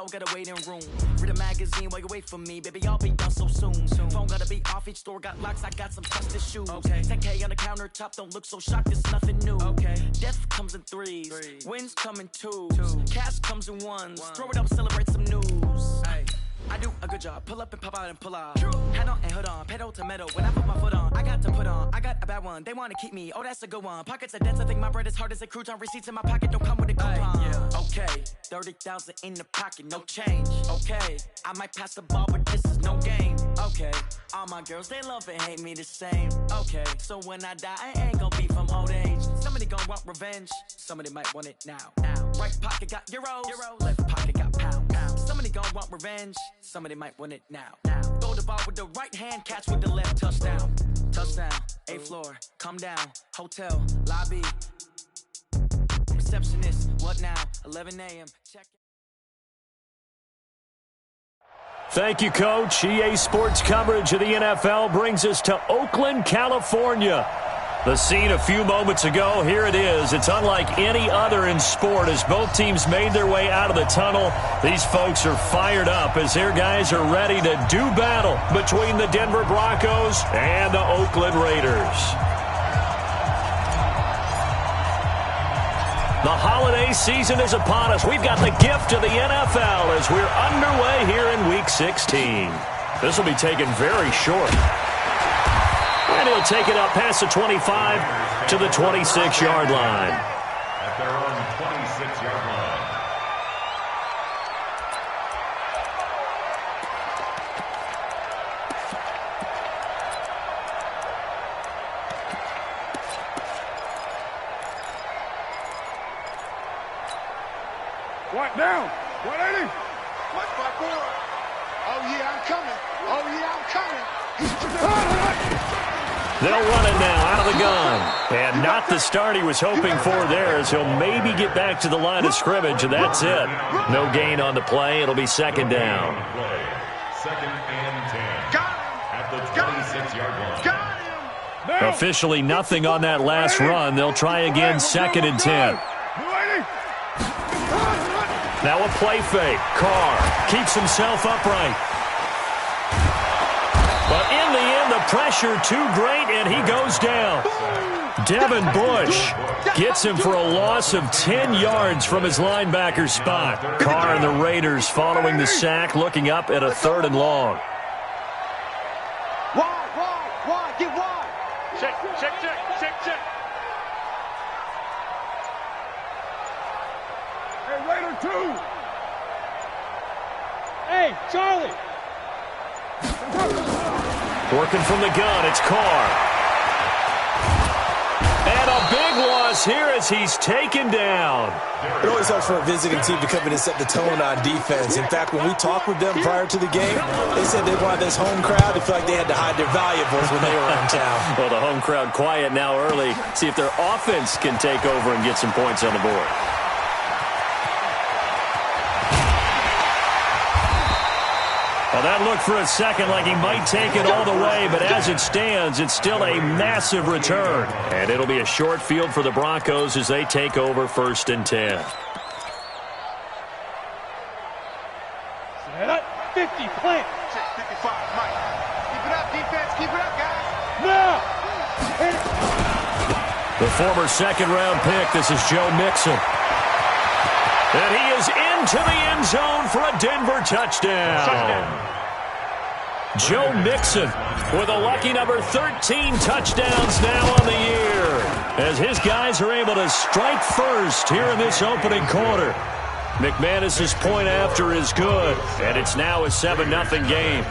hotel, got a waiting room. Read a magazine while you wait for me, baby, I'll be done so soon. Phone gotta be off, each store got locks, I got some trusted shoes. 10K on the countertop, don't look so shocked, it's nothing new. Death comes in threes, wins come in twos, cash comes in ones. Throw it up, celebrate some news. I do a good job, pull up and pop out and pull out. Hat on and hood on, pedal to metal. When I put my foot on, I got to put on. I got a bad one, they wanna keep me. Oh, that's a good one. Pockets are dense, I think my bread is hard as a crouton. Receipts in my pocket don't come with a coupon. Okay, 30,000 in the pocket, no change. Okay, I might pass the ball, but this is no game. Okay, all my girls, they love and hate me the same. Okay, so when I die, I ain't gonna be from old age. Somebody gon' want revenge, somebody might want it now. Right pocket got euros, left pocket got pounds. Somebody gon' want revenge, somebody might want it now. Throw the ball with the right hand, catch with the left, touchdown. Touchdown, 8th floor, come down, hotel, lobby. Receptionist, what now? 11 a.m. Check. Thank you, Coach. EA Sports coverage of the NFL brings us to Oakland, California. The scene a few moments ago, here it is. It's unlike any other in sport as both teams made their way out of the tunnel. These folks are fired up as their guys are ready to do battle between the Denver Broncos and the Oakland Raiders. The holiday season is upon us. We've got the gift of the NFL as we're underway here in Week 16. This will be taken very short. And he'll take it up past the 25 to the 26-yard line. At their own 26-yard line. What down? 180. Watch my board. Oh, yeah, I'm coming. Oh, yeah, I'm coming. They'll run it now out of the gun. And not the start he was hoping for there as he'll maybe get back to the line of scrimmage, and that's it. No gain on the play. It'll be second down. Second and 10. At the 26-yard line. Officially nothing on that last run. They'll try again second and 10. Now a play fake. Carr keeps himself upright. But in the end, the pressure too great, and he goes down. Devin Bush gets him for a loss of 10 yards from his linebacker spot. Carr and the Raiders following the sack, looking up at a 3rd and long. Wide, get wide. Check. Hey, Raider 2. Hey, Charlie. Working from the gun, it's Carr. And a big loss here as he's taken down. It always helps for a visiting team to come in and set the tone on defense. In fact, when we talked with them prior to the game, they said they wanted this home crowd to feel like they had to hide their valuables when they were in town. Well, the home crowd quiet now early. See if their offense can take over and get some points on the board. Well, that looked for a second like he might take it all the way, but as it stands, it's still a massive return. And it'll be a short field for the Broncos as they take over 1st and 10. Set up, 50, plant. Check 55, Mike. Keep it up, defense. Keep it up, guys. Now. The former second-round pick, this is Joe Mixon. And he is into the end zone for a Denver touchdown. Joe Mixon with a lucky number 13 touchdowns now on the year as his guys are able to strike first here in this opening quarter. McManus's point after is good, and it's now a 7-0 game.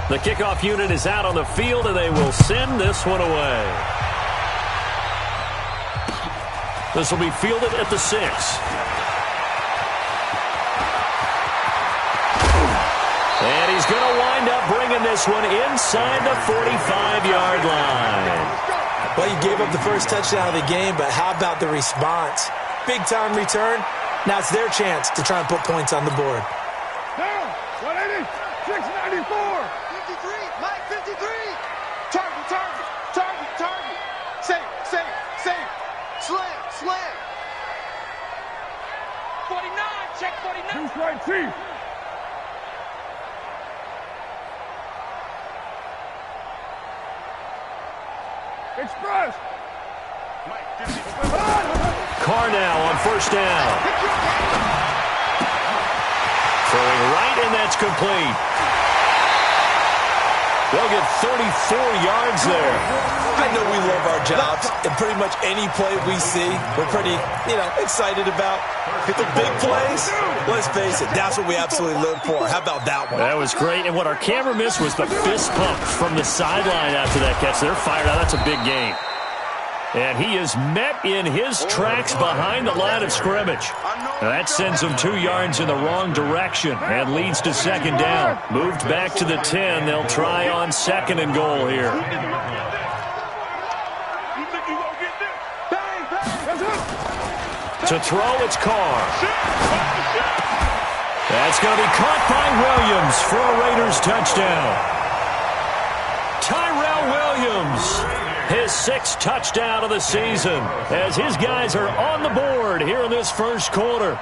The kickoff unit is out on the field, and they will send this one away. This will be fielded at the 6. And he's going to wind up bringing this one inside the 45-yard line. Well, you gave up the first touchdown of the game, but how about the response? big-time return. Now it's their chance to try and put points on the board. Down. 180. 694. 53. Mike, 53. Target, target, target, target. Save, save, save. Slam, slam. 49. Check 49. Two strike chief. Express. Carnell on first down. Throwing right, and that's complete. They'll get 34 yards there. I know we love our jobs, and pretty much any play we see, we're pretty, excited about. The big plays, let's face it, that's what we absolutely live for. How about that one? That was great, and what our camera missed was the fist pump from the sideline after that catch. They're fired out. That's a big game. And he is met in his tracks behind the line of scrimmage. Now that sends him 2 yards in the wrong direction and leads to second down. Moved back to the 10. They'll try on second and goal here. To throw, it's Carr. That's going to be caught by Williams for a Raiders touchdown. Tyrell Williams, his 6th touchdown of the season, as his guys are on the board here in this first quarter.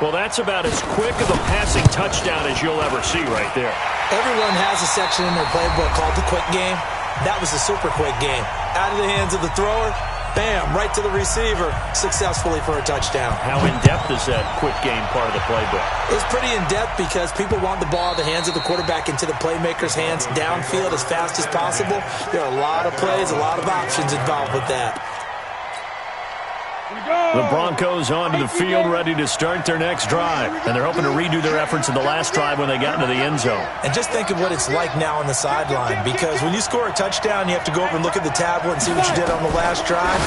Well, that's about as quick of a passing touchdown as you'll ever see right there. Everyone has a section in their playbook called the quick game. That was a super quick game. Out of the hands of the thrower, bam, right to the receiver, successfully for a touchdown. How in-depth is that quick game part of the playbook? It's pretty in-depth because people want the ball in the hands of the quarterback into the playmaker's hands downfield as fast as possible. There are a lot of plays, a lot of options involved with that. The Broncos onto the field ready to start their next drive. And they're hoping to redo their efforts in the last drive when they got into the end zone. And just think of what it's like now on the sideline, because when you score a touchdown, you have to go over and look at the tablet and see what you did on the last drive.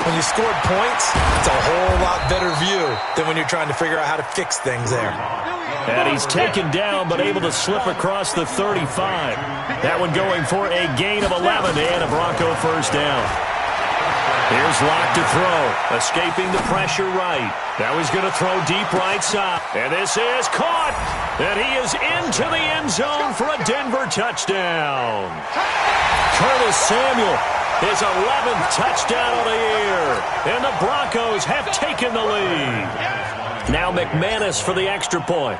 When you scored points, it's a whole lot better view than when you're trying to figure out how to fix things there. And he's taken down but able to slip across the 35. That one going for a gain of 11 and a Bronco first down. Here's Locke to throw, escaping the pressure right. Now he's going to throw deep right side. And this is caught. And he is into the end zone for a Denver touchdown. Curtis Samuel, his 11th touchdown of the year. And the Broncos have taken the lead. Now McManus for the extra point.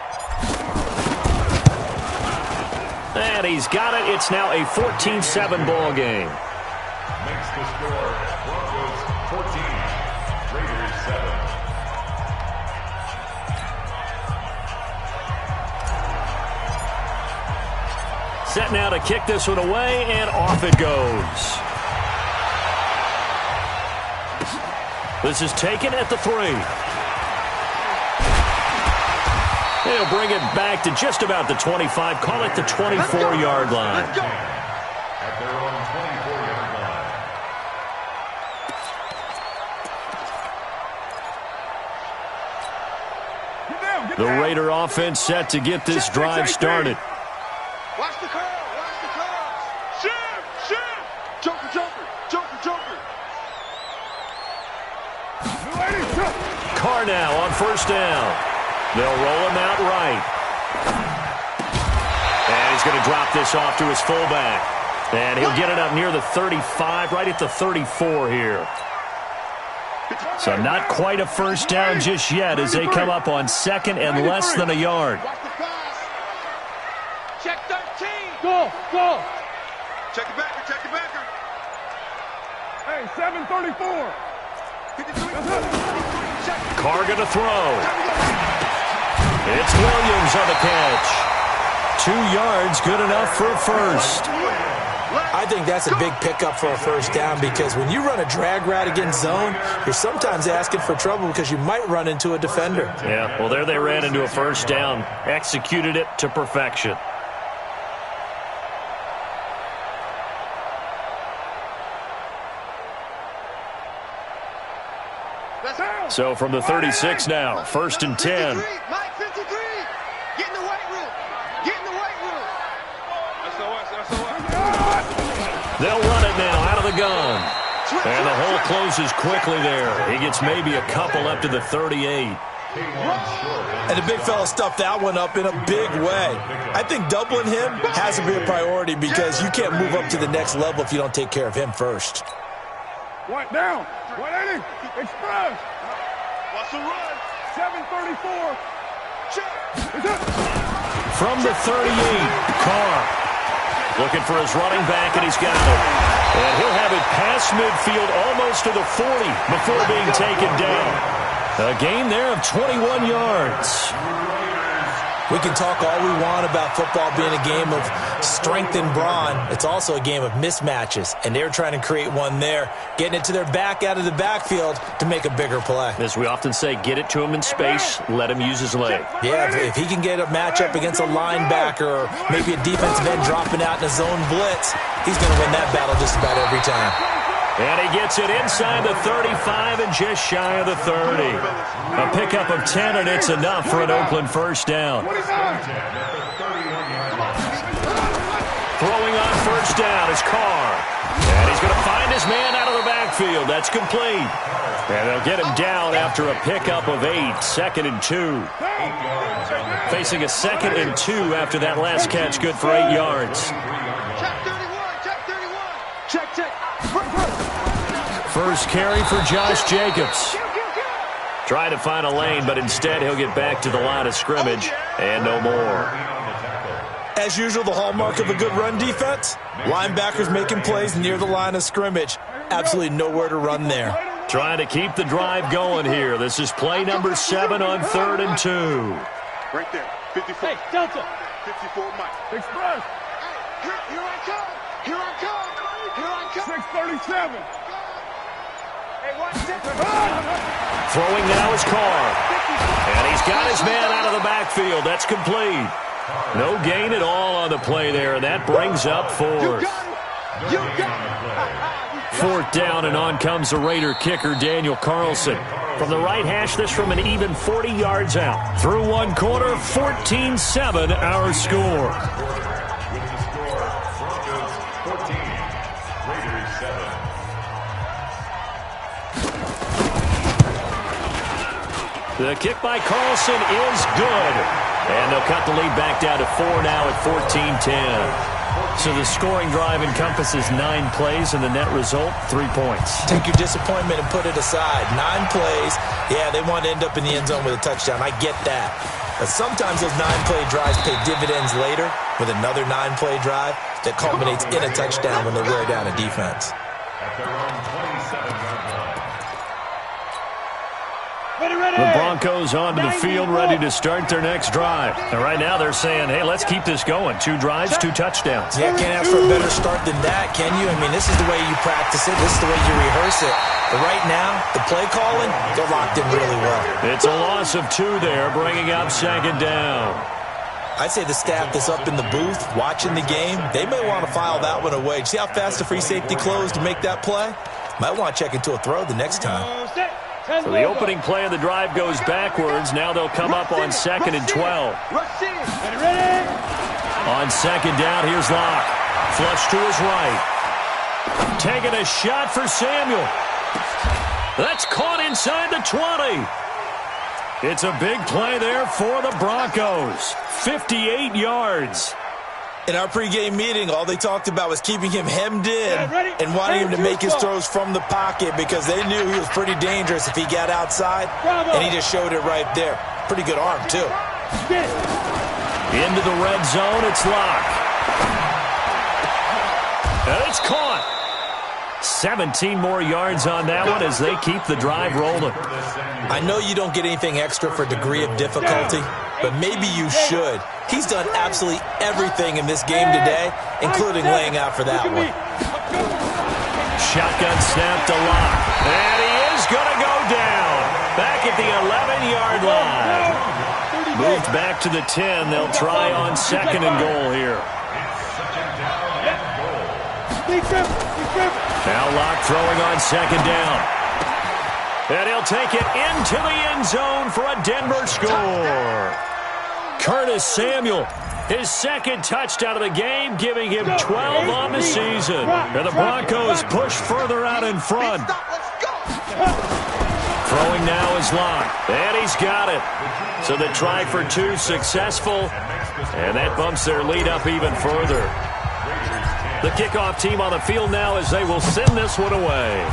And he's got it. It's now a 14-7 ball game. Makes the score Broncos 14, Raiders 7. Set now to kick this one away, and off it goes. This is taken at the 3. They'll bring it back to just about the 25. Call it the 24-yard line. At their own 24-yard line. The Raider offense set to get this drive started. Watch the curl, watch the curl. Shift, shift. Joker, joker, joker, joker. Carnell on first down. They'll roll him out right. And he's going to drop this off to his fullback. And he'll get it up near the 35, right at the 34 here. So not quite a first down just yet as they come up on second and less than a yard. Watch the pass. Check 13. Go, go. Check the backer, check the backer. Hey, 734. Carr going to throw. It's Williams on the catch. 2 yards, good enough for a first. I think that's a big pickup for a first down because when you run a drag route against zone, you're sometimes asking for trouble because you might run into a defender. Yeah, well, there they ran into a first down. Executed it to perfection. So from the 36 now, 1st and 10. Mike, 53. Get in the weight room. Get in the weight room. SOS, SOS. They'll run it now out of the gun. Switch, And the hole closes quickly there. He gets maybe a couple up to the 38. And the big fella stuffed that one up in a big way. I think doubling him has to be a priority because you can't move up to the next level if you don't take care of him first. White down. 180. Express. Watch the run. 734. Check. From the 38, Carr. Looking for his running back, and he's got it. And he'll have it past midfield almost to the 40 before being taken down. A gain there of 21 yards. We can talk all we want about football being a game of strength and brawn. It's also a game of mismatches, and they're trying to create one there, getting it to their back out of the backfield to make a bigger play. As we often say, get it to him in space, let him use his leg. Yeah, if he can get a matchup against a linebacker or maybe a defensive end dropping out in a zone blitz, he's going to win that battle just about every time. And he gets it inside the 35 and just shy of the 30. A pickup of 10, and it's enough for an Oakland first down. Throwing on first down is Carr. And he's going to find his man out of the backfield. That's complete. And they'll get him down after a pickup of 8, 2nd and 2. Facing a 2nd and 2 after that last catch, good for 8 yards. Check 31. Check 31. Check, check. First carry for Josh Jacobs. Try to find a lane, but instead he'll get back to the line of scrimmage and no more. As usual, the hallmark of a good run defense, linebackers making plays near the line of scrimmage. Absolutely nowhere to run there. Trying to keep the drive going here. This is play number 7 on 3rd and 2. Right there. 54. Hey, Delta. 54, Mike. Express. Here I come. Here I come. Here I come. 637. Hey, watch this. Throwing now is Carr. And he's got his man out of the backfield. That's complete. No gain at all on the play there, and that brings up 4th. You got it. 4th down, and on comes the Raider kicker, Daniel Carlson. From the right hash, this from an even 40 yards out. Through one quarter, 14-7 our score. With the score, Broncos 14, Raiders 7. The kick by Carlson is good. And they'll cut the lead back down to 4 now at 14-10. So the scoring drive encompasses 9 plays, and the net result, 3 points. Take your disappointment and put it aside. 9 plays. Yeah, they want to end up in the end zone with a touchdown. I get that. But sometimes those 9-play drives pay dividends later with another 9-play drive that culminates in a touchdown when they wear down a defense. At their own 27-yard line. The Broncos onto the field, ready to start their next drive. And right now they're saying, hey, let's keep this going. 2 drives, 2 touchdowns. Yeah, can't ask for a better start than that, can you? I mean, this is the way you practice it. This is the way you rehearse it. But right now, the play calling, they're locked in really well. It's a loss of 2 there, bringing up 2nd down. I'd say the staff that's up in the booth watching the game, they may want to file that one away. See how fast the free safety closed to make that play? Might want to check into a throw the next time. So the opening play of the drive goes backwards. Now they'll come up on 2nd and 12. On 2nd down, here's Locke. Flush to his right. Taking a shot for Samuel. That's caught inside the 20. It's a big play there for the Broncos. 58 yards. In our pregame meeting, all they talked about was keeping him hemmed in and wanting him to make his throws from the pocket because they knew he was pretty dangerous if he got outside, and he just showed it right there. Pretty good arm, too. Into the red zone, it's Locke. And it's caught. 17 more yards on that one as they keep the drive rolling. I know you don't get anything extra for degree of difficulty, but maybe you should. He's done absolutely everything in this game today, including laying out for that one. Shotgun snap to Locke. And he is going to go down. Back at the 11-yard line. Moved back to the 10. They'll try on 2nd and goal here. Now Locke throwing on 2nd down. And he'll take it into the end zone for a Denver score. Curtis Samuel. His second touchdown of the game, giving him 12 on the season. And the Broncos push further out in front. Throwing now is Locke. And he's got it. So the try for two successful. And that bumps their lead up even further. The kickoff team on the field now as they will send this one away.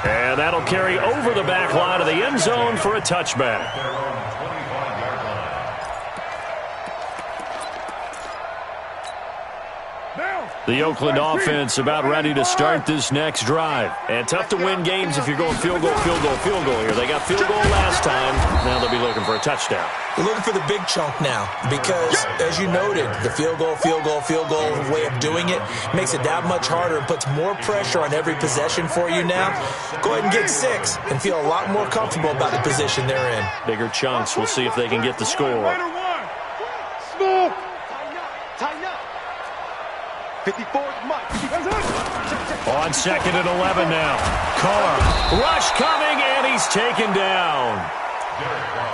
And that'll carry over the back line of the end zone for a touchback. The Oakland offense about ready to start this next drive. And tough to win games if you're going field goal, field goal, field goal here. They got field goal last time. Now they'll be looking for a touchdown. You're looking for the big chunk now because, as you noted, the field goal way of doing it makes it that much harder and puts more pressure on every possession for you now. Go ahead and get 6 and feel a lot more comfortable about the position they're in. Bigger chunks. We'll see if they can get the score. Small. Tighten up. 54 Mike. On 2nd and 11 now. Carr. Rush coming, and he's taken down.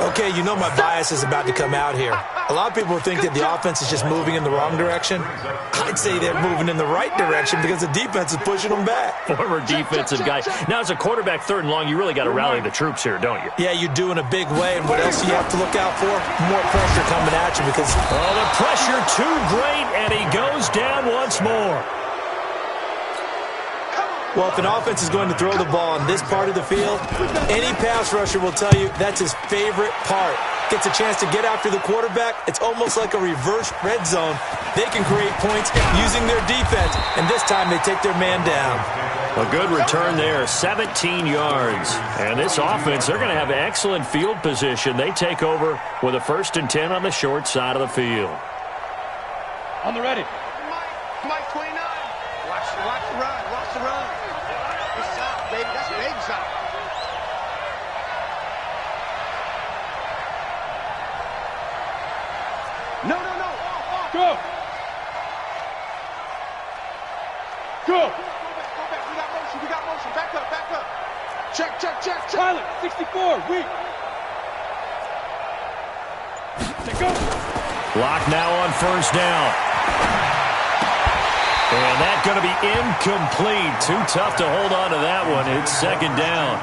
Okay, you know my bias is about to come out here. A lot of people think that the offense is just moving in the wrong direction. I'd say they're moving in the right direction because the defense is pushing them back. Former defensive guy. Now, as a quarterback 3rd and long, you really got to rally the troops here, don't you? Yeah, you do in a big way. And what else do you have to look out for? More pressure coming at you because... Oh, the pressure too great, and he goes down once more. Well, if an offense is going to throw the ball on this part of the field, any pass rusher will tell you that's his favorite part. Gets a chance to get after the quarterback. It's almost like a reverse red zone. They can create points using their defense, and this time they take their man down. A good return there, 17 yards. And this offense, they're going to have excellent field position. They take over with a 1st and 10 on the short side of the field. On the ready. Mike 29. Watch the run. Watch the run. It's out, baby. That's baby side. No. Go. Go. Go back. We got motion. Back up. Check. Pilot, 64, weak. Go. Lock now on 1st down. And that's going to be incomplete. Too tough to hold on to that one. It's 2nd down.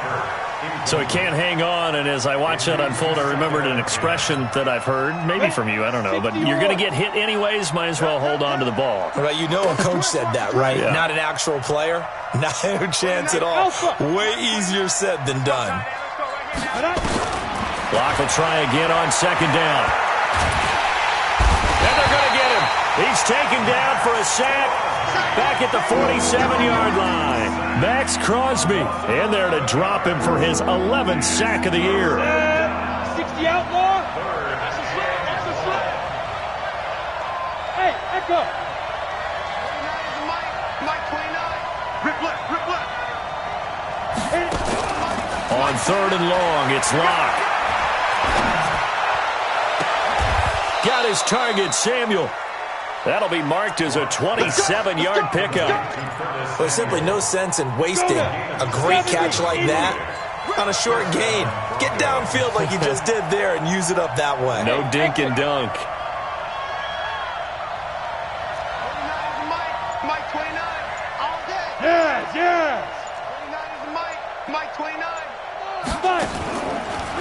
So he can't hang on, and as I watch that unfold, I remembered an expression that I've heard, maybe from you, I don't know, but you're going to get hit anyways, might as well hold on to the ball. Right, you know a coach said that, right? Yeah. Not an actual player. Not a chance at all. Way easier said than done. Lock will try again on 2nd down. And they're going to get him. He's taken down for a sack back at the 47-yard line. Max Crosby in there to drop him for his 11th sack of the year. 60 outlaw. That's a slip. Hey, echo. 29 is Mike 29. Rip left. On 3rd and long, it's Locke. Got his target, Samuel. That'll be marked as a 27-yard pickup. There's simply no sense in wasting a great catch like that on a short gain. Get downfield like you just did there and use it up that way. No dink and dunk. 29 is Mike 29. All day. Yes. 29 is Mike 29. Five.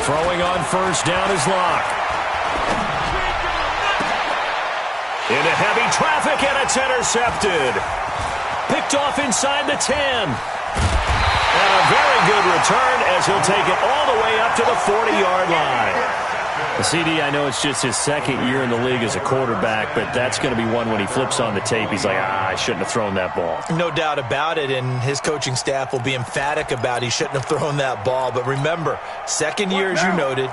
Throwing on 1st down is Locke. Into heavy traffic, and it's intercepted. Picked off inside the 10. And a very good return as he'll take it all the way up to the 40-yard line. The CD, I know it's just his 2nd year in the league as a quarterback, but that's going to be one when he flips on the tape. He's like, I shouldn't have thrown that ball. No doubt about it, and his coaching staff will be emphatic about he shouldn't have thrown that ball. But remember, 2nd year, as you noted,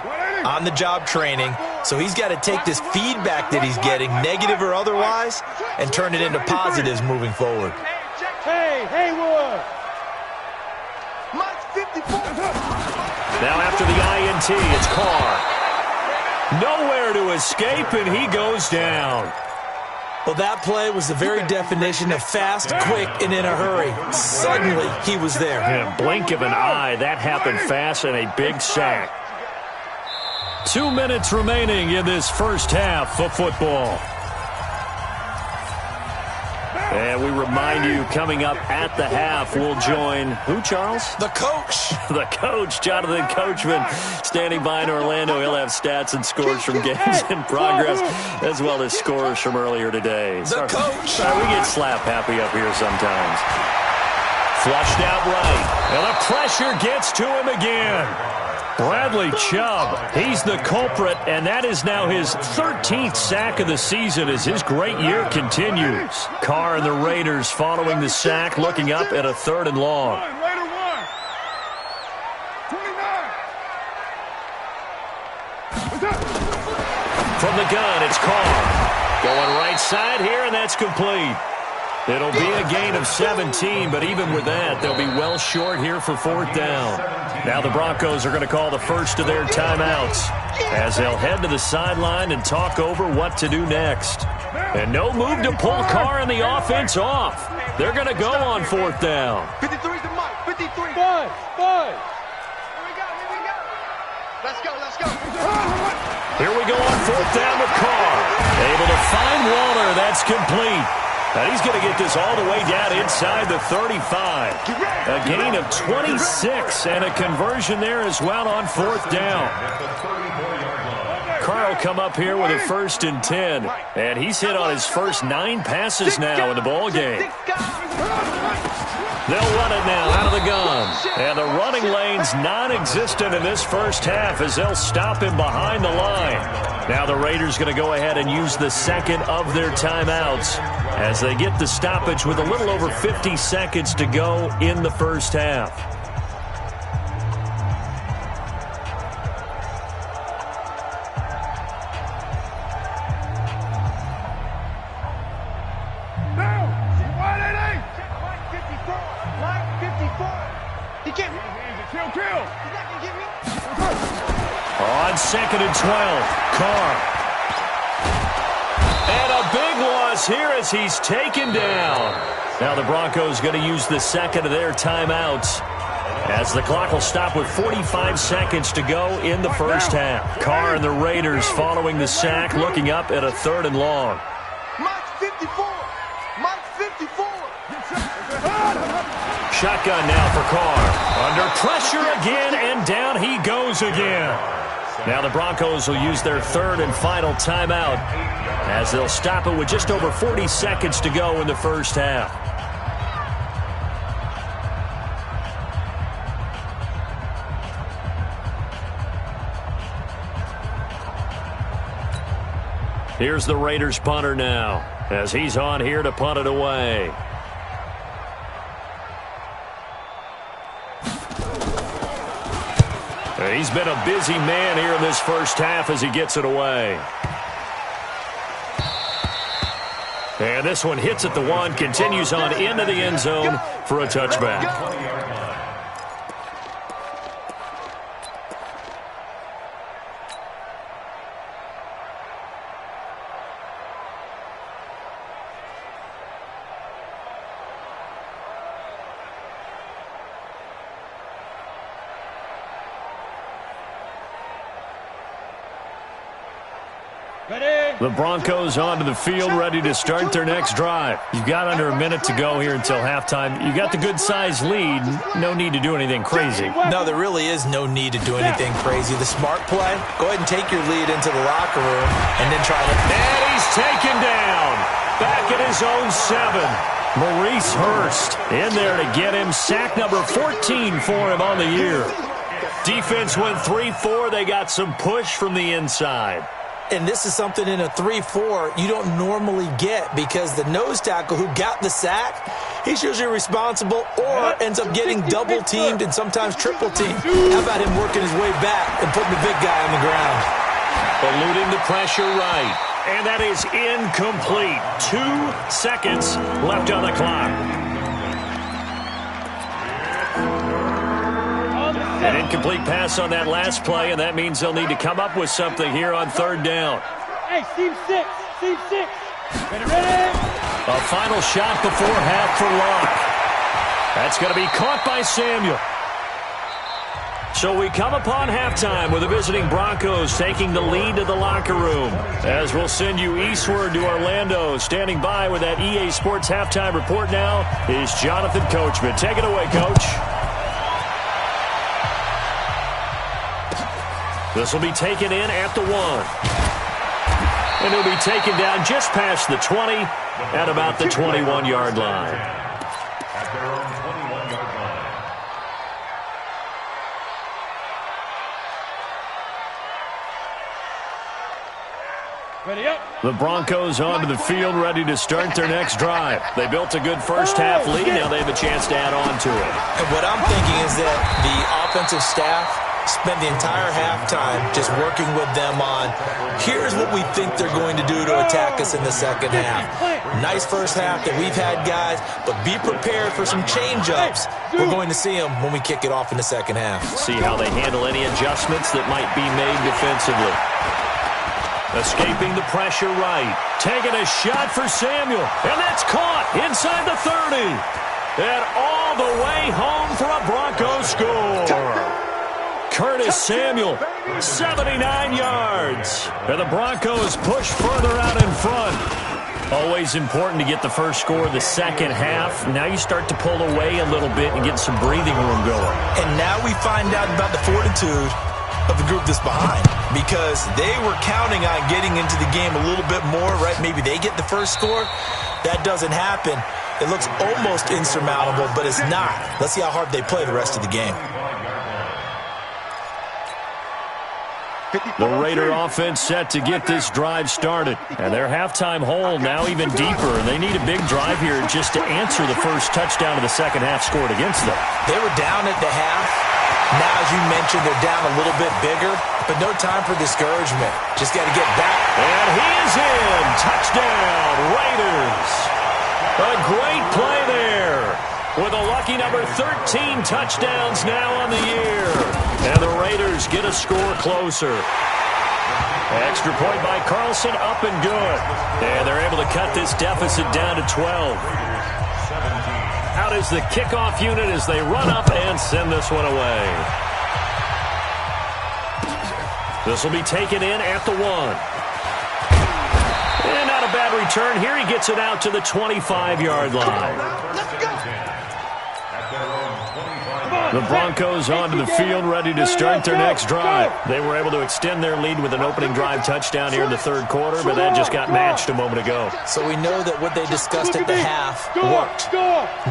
on-the-job training, so he's got to take this feedback that he's getting, negative or otherwise, and turn it into positives moving forward. Hey, Haywood. Mike's 54. Now after the INT, it's Carr. Nowhere to escape, and he goes down. Well, that play was the very definition of fast, quick, and in a hurry. Suddenly, he was there. In a blink of an eye, that happened fast and a big sack. 2 minutes remaining in this first half of football. And we remind you, coming up at the half, we'll join who, Charles? The coach. The coach, Jonathan Coachman, standing by in Orlando. He'll have stats and scores from games in progress, as well as scores from earlier today. The coach. We get slap happy up here sometimes. Flushed out right, and the pressure gets to him again. Bradley Chubb, he's the culprit, and that is now his 13th sack of the season as his great year continues. Carr and the Raiders following the sack, looking up at a 3rd and long. Raider 1. 29. From the gun, it's Carr. Going right side here, and that's complete. It'll be a gain of 17, but even with that, they'll be well short here for 4th down. Now the Broncos are going to call the first of their timeouts as they'll head to the sideline and talk over what to do next. And no move to pull Carr and the offense off. They're going to go on 4th down. 53 is the mic. 53. 5. Here we go. Let's go. Here we go on 4th down with Carr. Able to find Waller. That's complete. And he's going to get this all the way down inside the 35. A gain of 26 and a conversion there as well on 4th down. Carr will come up here with a 1st and 10. And he's hit on his first 9 passes now in the ball game. They'll run it now out of the gun. And the running lane's non-existent in this first half as they'll stop him behind the line. Now the Raiders going to go ahead and use the second of their timeouts as they get the stoppage with a little over 50 seconds to go in the first half. On 2nd and 12, Carr. And a big loss here as he's taken down. Now the Broncos going to use the second of their timeouts as the clock will stop with 45 seconds to go in the first half. Carr and the Raiders following the sack, looking up at a 3rd and long. Mike 54. Shotgun now for Carr. Under pressure again, and down he goes again. Now the Broncos will use their 3rd and final timeout as they'll stop it with just over 40 seconds to go in the first half. Here's the Raiders punter now as he's on here to punt it away. He's been a busy man here in this first half as he gets it away. And this one hits at the 1, continues on into the end zone for a touchback. The Broncos onto the field, ready to start their next drive. You've got under a minute to go here until halftime. You got the good-sized lead. No need to do anything crazy. No, there really is no need to do anything crazy. The smart play, go ahead and take your lead into the locker room and then try to... And he's taken down. Back at his own 7. Maurice Hurst in there to get him. Sack number 14 for him on the year. Defense went 3-4. They got some push from the inside. And this is something in a 3-4 you don't normally get because the nose tackle who got the sack, he's usually responsible or ends up getting double-teamed and sometimes triple-teamed. How about him working his way back and putting the big guy on the ground? Eluding the pressure right. And that is incomplete. 2 seconds left on the clock. An incomplete pass on that last play, and that means they'll need to come up with something here on 3rd down. Hey, seam 6. Ready? A final shot before half for Locke. That's going to be caught by Samuel. So we come upon halftime with the visiting Broncos taking the lead to the locker room. As we'll send you eastward to Orlando. Standing by with that EA Sports halftime report now is Jonathan Coachman. Take it away, Coach. This will be taken in at the 1. And it'll be taken down just past the 20 at about the 21-yard line. At their own 21-yard line. Ready up. The Broncos onto the field, ready to start their next drive. They built a good first-half lead. Now they have a chance to add on to it. And what I'm thinking is that the offensive staff spent the entire halftime just working with them on, here's what we think they're going to do to attack us in the second half. Nice first half that we've had, guys, but be prepared for some change-ups. We're going to see them when we kick it off in the second half. See how they handle any adjustments that might be made defensively. Escaping the pressure right. Taking a shot for Samuel. And that's caught inside the 30. And all the way home for a Broncos score. Curtis Samuel, 79 yards. And the Broncos push further out in front. Always important to get the first score of the second half. Now you start to pull away a little bit and get some breathing room going. And now we find out about the fortitude of the group that's behind, because they were counting on getting into the game a little bit more, right? Maybe they get the first score. That doesn't happen. It looks almost insurmountable, but it's not. Let's see how hard they play the rest of the game. The Raider offense set to get this drive started. And their halftime hole now even deeper. And they need a big drive here just to answer the first touchdown of the second half scored against them. They were down at the half. Now, as you mentioned, they're down a little bit bigger, but no time for discouragement. Just got to get back. And he is in. Touchdown, Raiders. A great play there. With a lucky number 13 touchdowns now on the year. And the Raiders get a score closer. Extra point by Carlson, up and good. And they're able to cut this deficit down to 12. Out is the kickoff unit as they run up and send this one away. This will be taken in at the 1. And not a bad return. Here he gets it out to the 25-yard line. The Broncos onto the field, ready to start their next drive. They were able to extend their lead with an opening drive touchdown here in the third quarter, but that just got matched a moment ago. So we know that what they discussed at the half worked.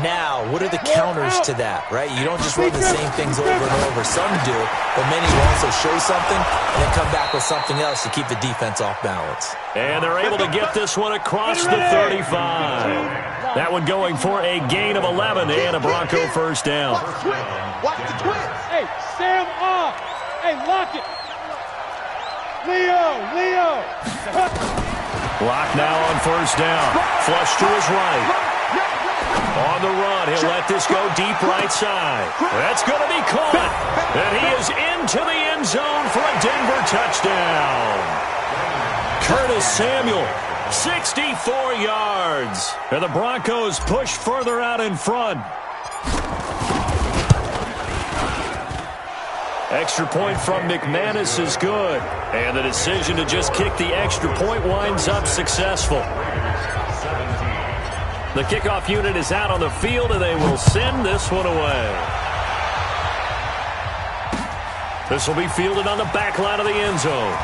Now, what are the counters to that, right? You don't just run the same things over and over. Some do, but many will also show something and then come back with something else to keep the defense off balance. And they're able to get this one across the 35. That one going for a gain of 11 and a Bronco first down. Watch the twins. Hey, Sam off. Hey, lock it. Leo. Locke now on first down. Flush to his right. On the run, he'll let this go deep right side. That's going to be caught. And he is into the end zone for a Denver touchdown. Curtis Samuel, 64 yards. And the Broncos push further out in front. Extra point from McManus is good. And the decision to just kick the extra point winds up successful. The kickoff unit is out on the field, and they will send this one away. This will be fielded on the back line of the end zone.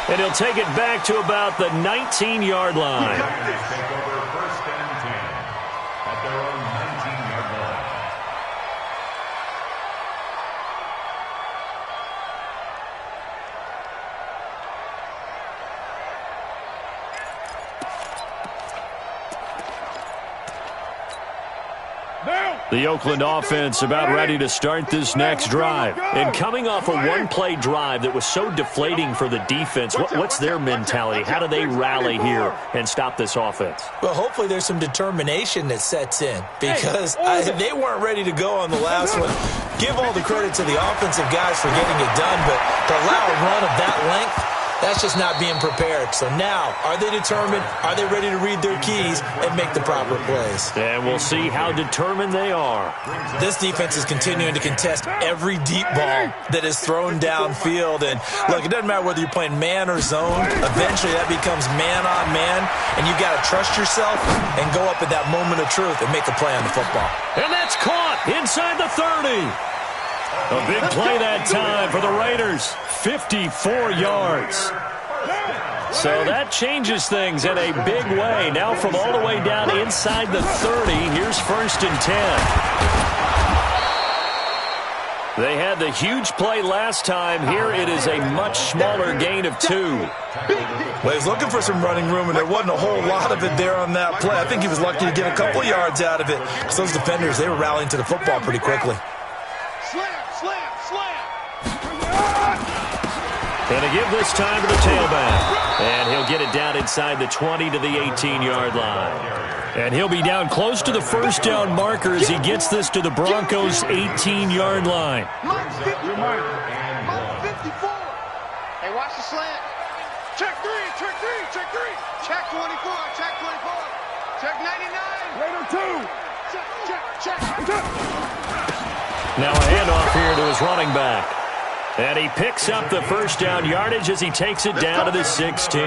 And he'll take it back to about the 19-yard line. Take over first and 10 at their own 19-yard line. The Oakland offense about ready to start this next drive. And coming off a one-play drive that was so deflating for the defense, what's their mentality? How do they rally here and stop this offense? Well, hopefully there's some determination that sets in, because they weren't ready to go on the last one. Give all the credit to the offensive guys for getting it done, but to allow a run of that length, That's just not being prepared. So now, are they determined? Are they ready to read their keys and make the proper plays? And we'll see how determined they are. This defense is continuing to contest every deep ball that is thrown downfield. And look, it doesn't matter whether you're playing man or zone. Eventually, that becomes man on man. And you've got to trust yourself and go up at that moment of truth and make a play on the football. And that's caught inside the 30. A big play that time for the Raiders. 54 yards. So that changes things in a big way. Now from all the way down inside the 30, here's 1st and 10. They had the huge play last time. Here it is a much smaller gain of 2. Well, he's looking for some running room, and there wasn't a whole lot of it there on that play. I think he was lucky to get a couple yards out of it. Because those defenders, they were rallying to the football pretty quickly. And to give this time to the tailback. And he'll get it down inside the 20 to the 18-yard line. And he'll be down close to the first down marker as he gets this to the Broncos' 18-yard line. Mike 54. Hey, watch the slant. Check 3, check 3, check 3. Check 24, check 24. Check 99. Raider 2. Check. Now a handoff here to his running back. And he picks up the first down yardage as he takes it down to the 16.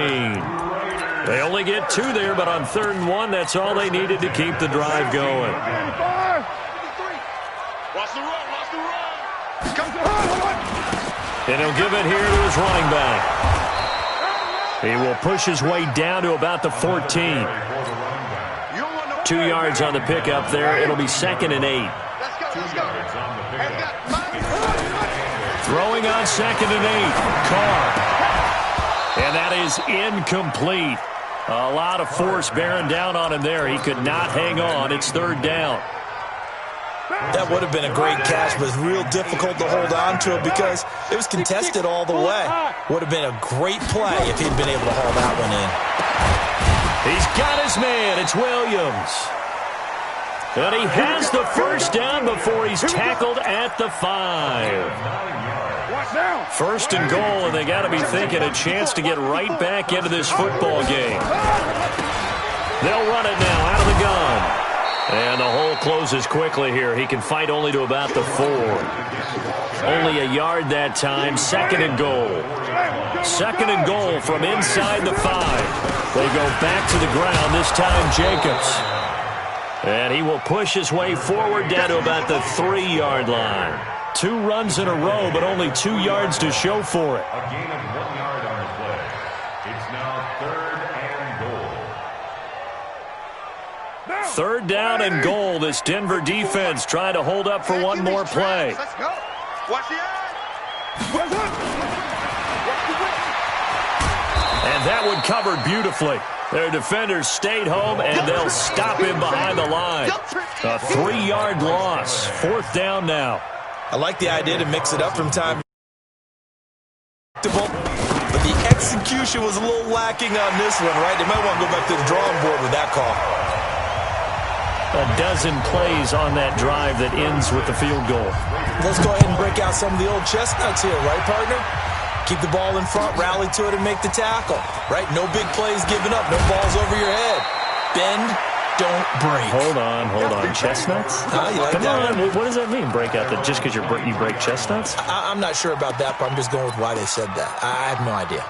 They only get 2 there, but on 3rd and 1, that's all they needed to keep the drive going. Watch the run, watch the run. And he'll give it here to his running back. He will push his way down to about the 14. 2 yards on the pickup there. It'll be 2nd and 8. Let's go. Throwing on 2nd and 8. Carr. And that is incomplete. A lot of force bearing down on him there. He could not hang on. It's 3rd down. That would have been a great catch, but it's real difficult to hold on to it because it was contested all the way. Would have been a great play if he'd been able to haul that one in. He's got his man. It's Williams. And he has the first down before he's tackled at the 5. 1st and goal, and they got to be thinking a chance to get right back into this football game. They'll run it now out of the gun. And the hole closes quickly here. He can fight only to about the 4. Only a yard that time. 2nd and goal. 2nd and goal from inside the 5. They go back to the ground, this time Jacobs. And he will push his way forward down to about the 3-yard line. 2 runs in a row, but only 2 yards to show for it. A gain of 1 yard on the play. It's now 3rd and goal. 3rd down and goal. This Denver defense trying to hold up for one more play. Let's go. Watch the eye. And that one covered beautifully. Their defenders stayed home, and they'll stop him behind the line. A 3-yard loss. 4th down now. I like the idea to mix it up from time. But the execution was a little lacking on this one, right? They might want to go back to the drawing board with that call. A dozen plays on that drive that ends with the field goal. Let's go ahead and break out some of the old chestnuts here, right, partner? Keep the ball in front, rally to it, and make the tackle, right? No big plays given up, no balls over your head. Bend, don't break. Hold on. Chestnuts? You like Come that on, what does that mean, break out? That just because you break chestnuts? I'm not sure about that, but I'm just going with why they said that. I have no idea.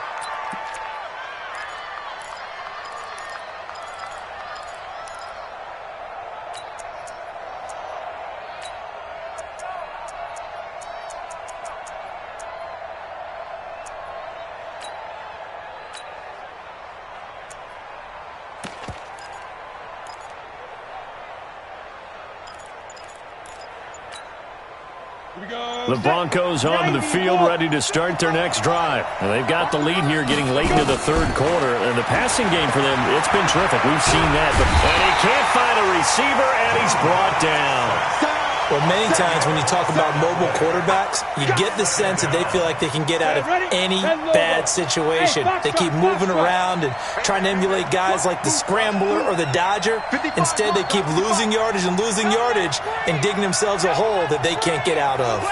The Broncos onto the field, ready to start their next drive. And they've got the lead here getting late into the 3rd quarter. And the passing game for them, it's been terrific. We've seen that. And he can't find a receiver, and he's brought down. Well, many times when you talk about mobile quarterbacks, you get the sense that they feel like they can get out of any bad situation. They keep moving around and trying to emulate guys like the Scrambler or the Dodger. Instead, they keep losing yardage and digging themselves a hole that they can't get out of.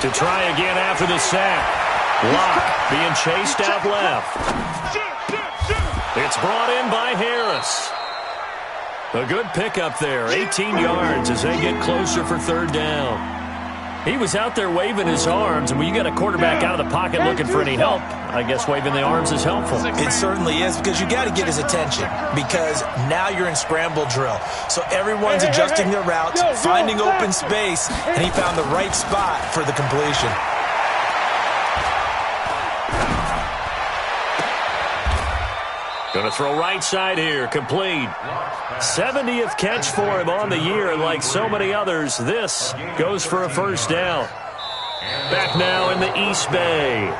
To try again after the sack. Locke being chased out left. It's brought in by Harris. A good pickup there. 18 yards as they get closer for third down. He was out there waving his arms, and when you got a quarterback out of the pocket looking for any help, I guess waving the arms is helpful. It certainly is, because you got to get his attention, because now you're in scramble drill. So everyone's adjusting their routes, finding open space, and he found the right spot for the completion. Going to throw right side here, complete. 70th catch for him on the year, and like so many others, this goes for a first down. Back now in the East Bay.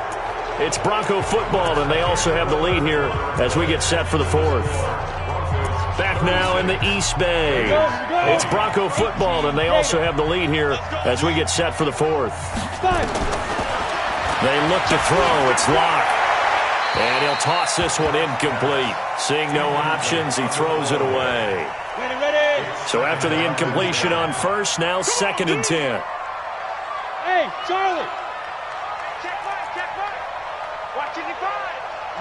It's Bronco football, and they also have the lead here as we get set for the fourth. Back now in the East Bay. It's Bronco football, and they also have the lead here as we get set for the fourth. They look to throw. It's Locke. And he'll toss this one incomplete. Seeing no options, he throws it away. So after the incompletion on first, now 2nd and 10. Hey, Charlie.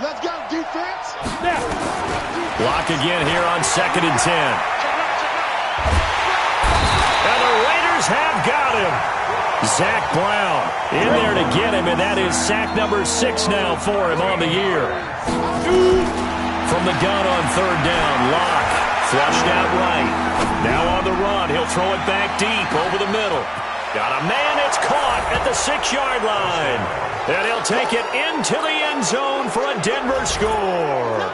Let's go, defense. Locke again here on 2nd and 10. And the Raiders have got him. Zach Brown in there to get him, and that is sack number 6 now for him on the year. From the gun on third down, Locke flushed out right. Now on the run, he'll throw it back deep over the middle. Got a man, it's caught at the 6-yard line. And he'll take it into the end zone for a Denver score.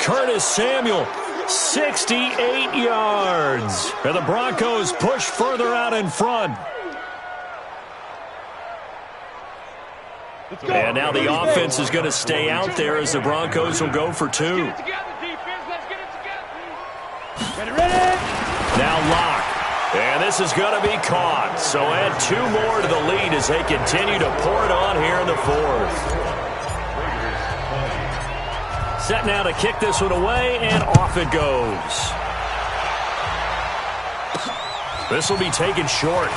Curtis Samuel, 68 yards. And the Broncos push further out in front. And now the offense is going to stay out there as the Broncos will go for 2. Now Locke. And this is going to be caught. So add 2 more to the lead as they continue to pour it on here in the fourth. Set now to kick this one away, and off it goes. This will be taken short.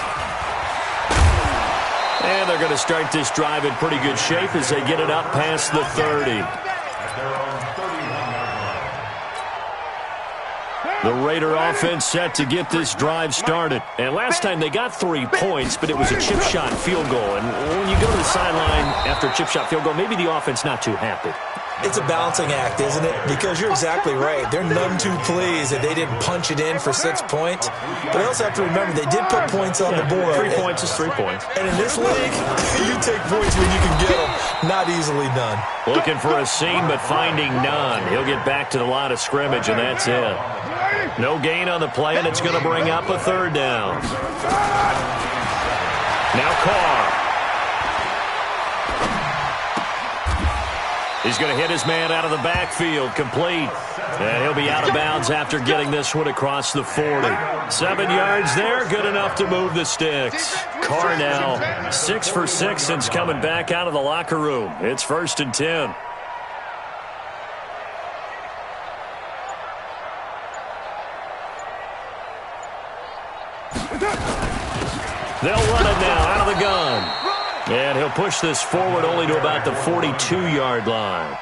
And they're going to start this drive in pretty good shape as they get it up past the 30. The Raider offense set to get this drive started. And last time they got 3 points, but it was a chip shot field goal. And when you go to the sideline after a chip shot field goal, maybe the offense not too happy. It's a balancing act, isn't it? Because you're exactly right. They're none too pleased that they didn't punch it in for 6 points. But I also have to remember they did put points on the board. 3 points is 3 points. And in this league, you take points when you can get them. Not easily done. Looking for a seam, but finding none. He'll get back to the line of scrimmage, and that's it. No gain on the play, and it's going to bring up a third down. Now Carr. He's going to hit his man out of the backfield, complete. And he'll be out of bounds after getting this one across the 40. 7 yards there, good enough to move the sticks. Carr now 6 for 6 since coming back out of the locker room. It's 1st and 10. They'll run it now out of the gun. And he'll push this forward only to about the 42-yard line.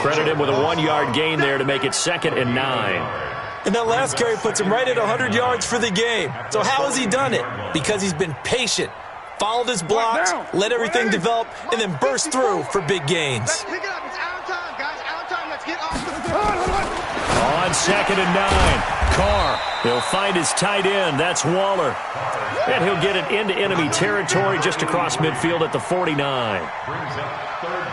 Credit him with a 1-yard gain there to make it 2nd and 9. And that last carry puts him right at 100 yards for the game. So how has he done it? Because he's been patient, followed his blocks, let everything develop, and then burst through for big gains. Let's pick it up. It's out time, guys. Out time. Let's get off the... On 2nd and 9, Carr. He'll find his tight end. That's Waller. And he'll get it into enemy territory just across midfield at the 49.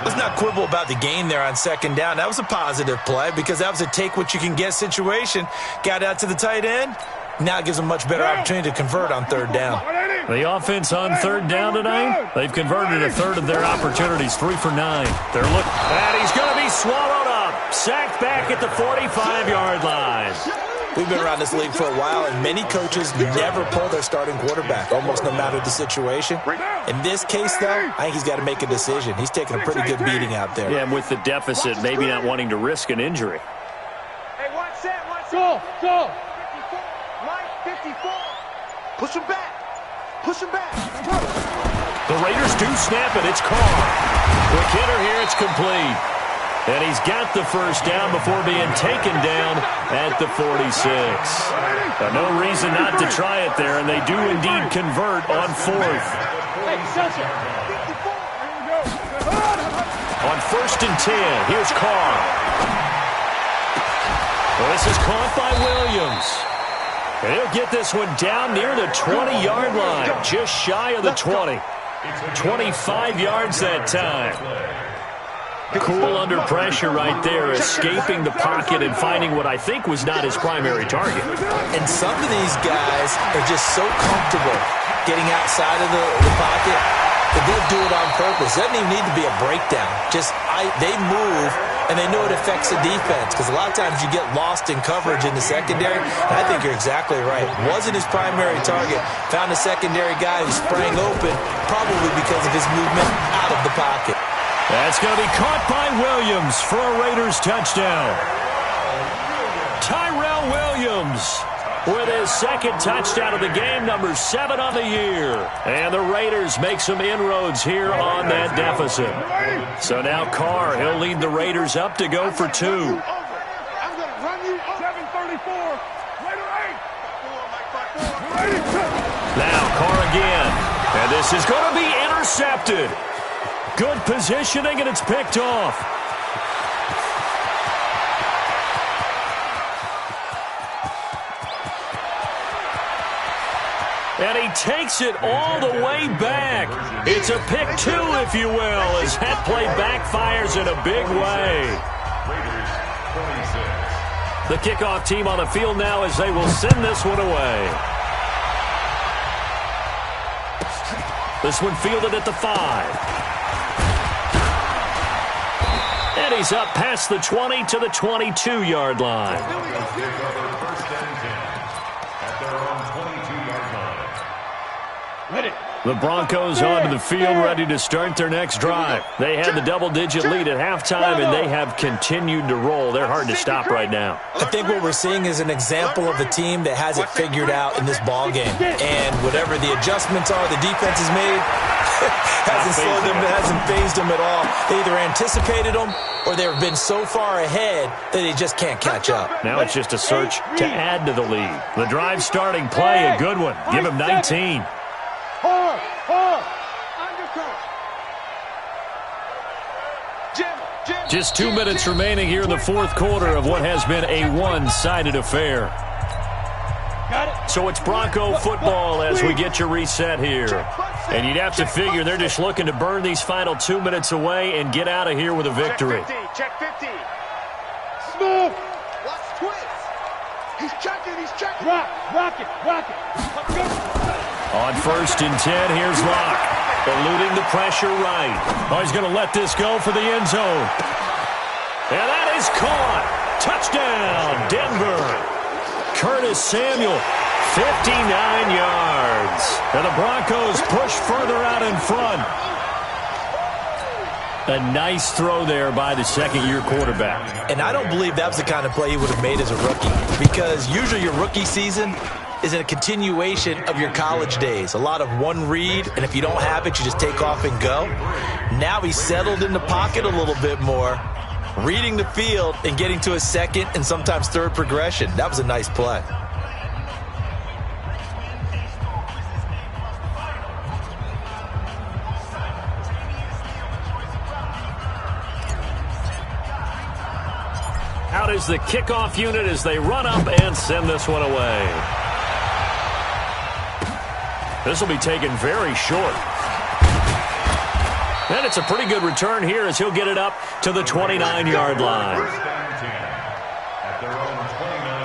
Let's not quibble about the gain there on 2nd down. That was a positive play because that was a take-what-you-can-get situation. Got out to the tight end. Now it gives them a much better opportunity to convert on 3rd down. The offense on 3rd down tonight, they've converted a third of their opportunities, 3 for 9. They're looking, and he's going to be swallowed up. Sacked back at the 45-yard line. We've been around this league for a while, and many coaches never pull their starting quarterback, almost no matter the situation. In this case, though, I think he's got to make a decision. He's taking a pretty good beating out there. Yeah, and with the deficit, maybe not wanting to risk an injury. Hey, one set. Go. 54. Mike, 54. Push him back. The Raiders do snap it. It's Carr. Quick hitter here. It's complete. And he's got the first down before being taken down at the 46. No reason not to try it there, and they do indeed convert on fourth. On 1st and 10, here's Carr. Well, this is caught by Williams. And he'll get this one down near the 20-yard line, just shy of the 20. 25 yards that time. Cool under pressure right there, escaping the pocket and finding what I think was not his primary target. And some of these guys are just so comfortable getting outside of the pocket that they'll do it on purpose. It doesn't even need to be a breakdown. They move, and they know it affects the defense, because a lot of times you get lost in coverage in the secondary. And I think you're exactly right. Wasn't his primary target. Found a secondary guy who sprang open, probably because of his movement out of the pocket. That's going to be caught by Williams for a Raiders touchdown. Tyrell Williams with his second touchdown of the game, number 7 on the year. And the Raiders make some inroads here on that deficit. So now Carr, he'll lead the Raiders up to go for 2. I'm going to run you 734. Raider 8. Now Carr again. And this is going to be intercepted. Good positioning, and it's picked off. And he takes it all the way back. It's a pick 2, if you will, as that play backfires in a big way. The kickoff team on the field now as they will send this one away. This one fielded at the 5. And he's up past the 20 to the 22-yard line. The Broncos onto the field, ready to start their next drive. They had the double-digit lead at halftime, and they have continued to roll. They're hard to stop right now. I think what we're seeing is an example of a team that has it figured out in this ballgame. And whatever the adjustments are the defense has made, hasn't slowed them, hasn't phased them at all. They either anticipated them or they've been so far ahead that they just can't catch up. Now it's just a search to add to the lead. The drive starting play, a good one. Give him 19. Just 2 minutes remaining here in the fourth quarter of what has been a one-sided affair. So it's Bronco football as we get your reset here. And you'd have to figure they're just looking to burn these final 2 minutes away and get out of here with a victory. Check 50. Smooth. Watch twist. He's checking. Rock it. On 1st and 10, here's Locke. Eluding the pressure right. Oh, he's going to let this go for the end zone. And that is caught. Touchdown, Denver. Curtis Samuel, 59 yards. And the Broncos push further out in front. A nice throw there by the second-year quarterback. And I don't believe that was the kind of play he would have made as a rookie, because usually your rookie season is a continuation of your college days. A lot of one read, and if you don't have it, you just take off and go. Now he's settled in the pocket a little bit more, reading the field and getting to a second and sometimes third progression. That was a nice play. Out is the kickoff unit as they run up and send this one away. This will be taken very short. And it's a pretty good return here as he'll get it up to the 29-yard line. At their own 29-yard line.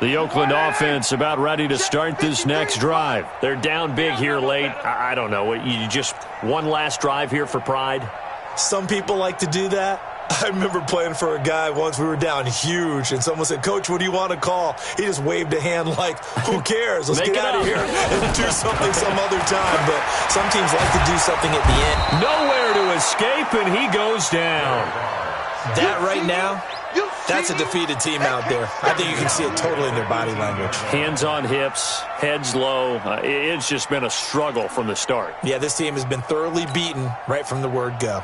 The Oakland offense about ready to start this next drive. They're down big here late. I don't know. You just one last drive here for pride? Some people like to do that. I remember playing for a guy once. We were down huge, and someone said, "Coach, what do you want to call?" He just waved a hand like, "Who cares? Let's get out of here and do something some other time." But some teams like to do something at the end. Nowhere to escape, and he goes down. That right now, that's a defeated team out there. I think you can see it totally in their body language. Hands on hips, heads low. It's just been a struggle from the start. Yeah, this team has been thoroughly beaten right from the word go.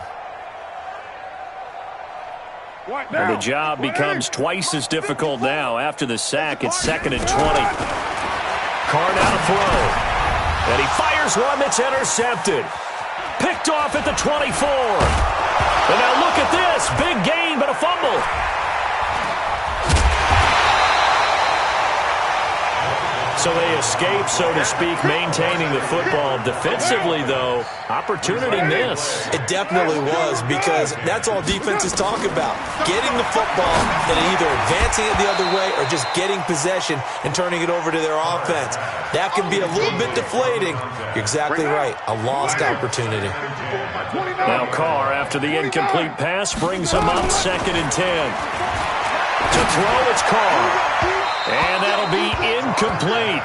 And the job becomes twice as difficult now. After the sack, it's 2nd and 20. Carr now to throw. And he fires one that's intercepted. Picked off at the 24. And now look at this. Big gain, but a fumble. So they escape, so to speak, maintaining the football. Defensively, though, opportunity miss. It definitely was, because that's all defenses talk about. Getting the football and either advancing it the other way or just getting possession and turning it over to their offense. That can be a little bit deflating. You're exactly right. A lost opportunity. Now Carr, after the incomplete pass, brings him up 2nd and 10. To throw, it's Carr. And that'll be incomplete.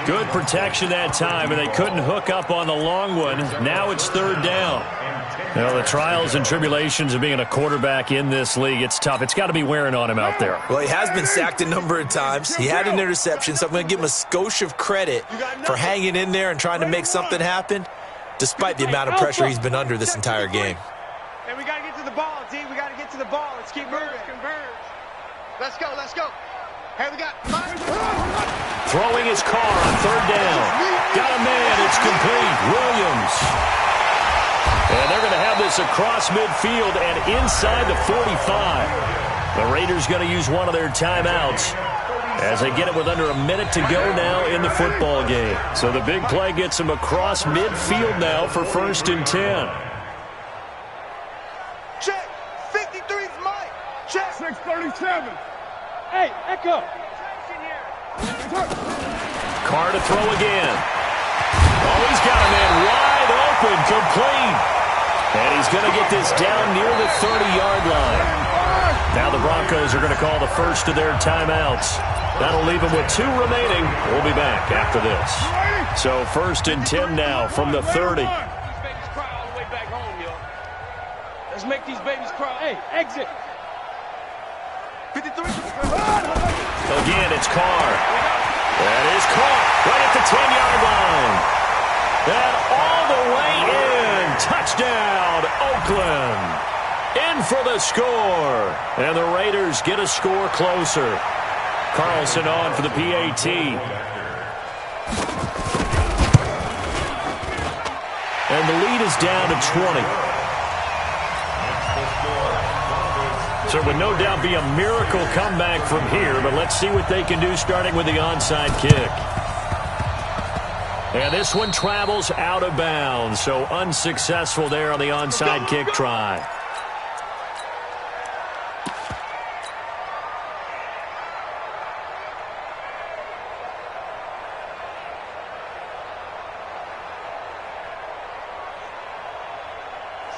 Good protection that time, and they couldn't hook up on the long one. Now it's 3rd down. Now, the trials and tribulations of being a quarterback in this league, it's tough. It's got to be wearing on him out there. Well, he has been sacked a number of times. He had an interception, so I'm going to give him a skosh of credit for hanging in there and trying to make something happen, despite the amount of pressure he's been under this entire game. And we got to get to the ball, D. We got to get to the ball. Let's keep moving. Converge. Let's go. Let's go. Hey, we got throwing his Carr on 3rd down. Got a man. It's complete. Williams. And they're going to have this across midfield and inside the 45. The Raiders going to use one of their timeouts as they get it with under a minute to go now in the football game. So the big play gets them across midfield now for 1st and 10. Check. 53's Mike. Check. 637. Hey, Echo. Carr to throw again. Oh, he's got a man wide open, complete. And he's going to get this down near the 30-yard line. Now the Broncos are going to call the first of their timeouts. That'll leave them with 2 remaining. We'll be back after this. So 1st and 10 now from the 30. These babies cry all the way back home, yo. Let's make these babies cry. Hey, exit. 53. Again, it's Carr. That is Carr right at the 10-yard line. And all the way in. Touchdown, Oakland. In for the score. And the Raiders get a score closer. Carlson on for the PAT. And the lead is down to 20. So it would no doubt be a miracle comeback from here, but let's see what they can do starting with the onside kick. And this one travels out of bounds, so unsuccessful there on the onside kick try.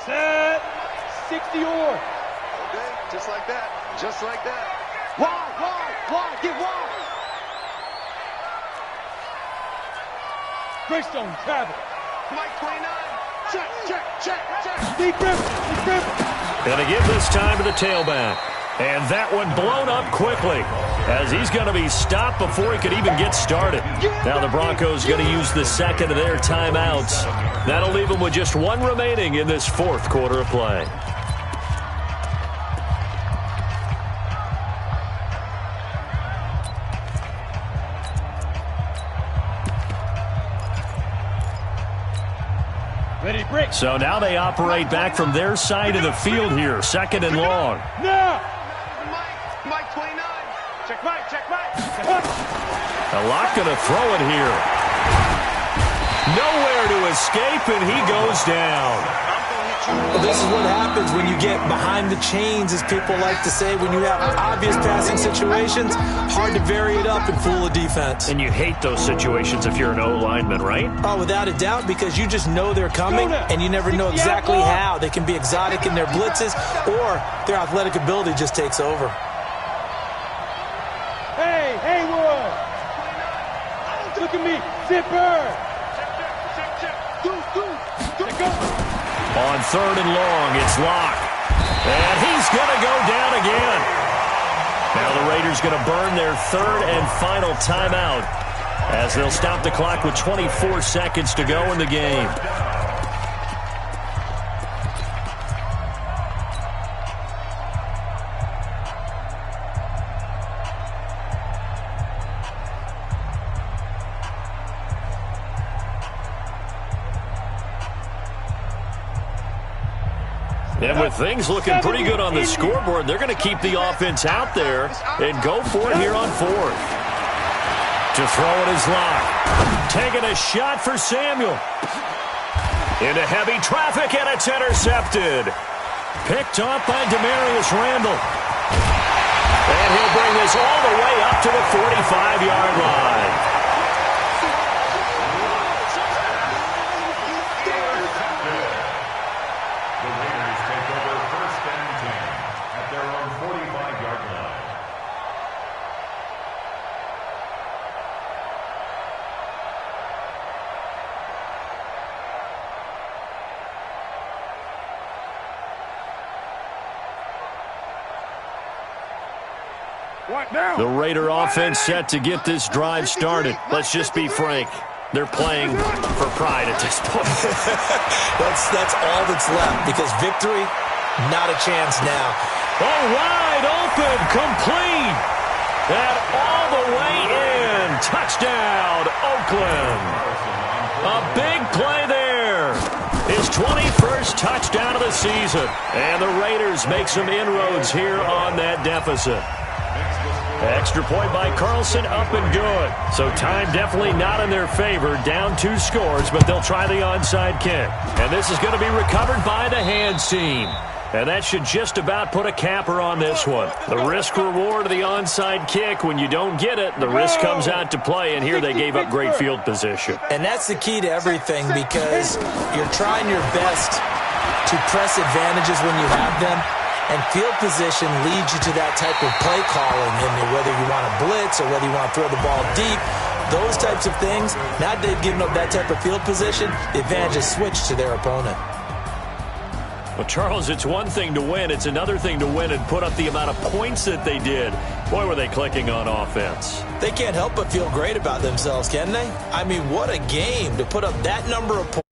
Set. 60-yard. Just like that. Just like that. Wide. Get wide. Greystone travel. Mike 29. Check. Deep grip. Going to give this time to the tailback. And that one blown up quickly as he's going to be stopped before he could even get started. Now the Broncos going to use the second of their timeouts. That'll leave them with just 1 remaining in this 4th quarter of play. So now they operate back from their side of the field here. 2nd and long. Now. Mike 29. Check Mike. A lot going to throw it here. Nowhere to escape, and he goes down. Well, this is what happens when you get behind the chains, as people like to say. When you have obvious passing situations, hard to vary it up and fool a defense. And you hate those situations if you're an O-lineman, right? Oh, without a doubt, because you just know they're coming, and you never know exactly how. They can be exotic in their blitzes, or their athletic ability just takes over. Hey, Haywood! Look at me, Zipper! On 3rd and long, it's Locke. And he's going to go down again. Now the Raiders going to burn their 3rd and final timeout as they'll stop the clock with 24 seconds to go in the game. And with things looking pretty good on the scoreboard, they're going to keep the offense out there and go for it here on 4th. To throw it is Locke. Taking a shot for Samuel. Into heavy traffic, and it's intercepted. Picked off by Demarius Randall. And he'll bring this all the way up to the 45-yard line. The Raider offense set to get this drive started. Let's just be frank. They're playing for pride at this point. That's all that's left, because victory, not a chance now. Oh, wide open, complete. And all the way in. Touchdown, Oakland. A big play there. His 21st touchdown of the season. And the Raiders make some inroads here on that deficit. Extra point by Carlson, up and good. So time definitely not in their favor. Down 2 scores, but they'll try the onside kick. And this is going to be recovered by the hands team. And that should just about put a capper on this one. The risk-reward of the onside kick, when you don't get it, the risk comes out to play, and here they gave up great field position. And that's the key to everything, because you're trying your best to press advantages when you have them. And field position leads you to that type of play calling, and whether you want to blitz or whether you want to throw the ball deep, those types of things. Now they've given up that type of field position, the advantage is switched to their opponent. Well, Charles, it's one thing to win. It's another thing to win and put up the amount of points that they did. Boy, were they clicking on offense. They can't help but feel great about themselves, can they? I mean, what a game to put up that number of points.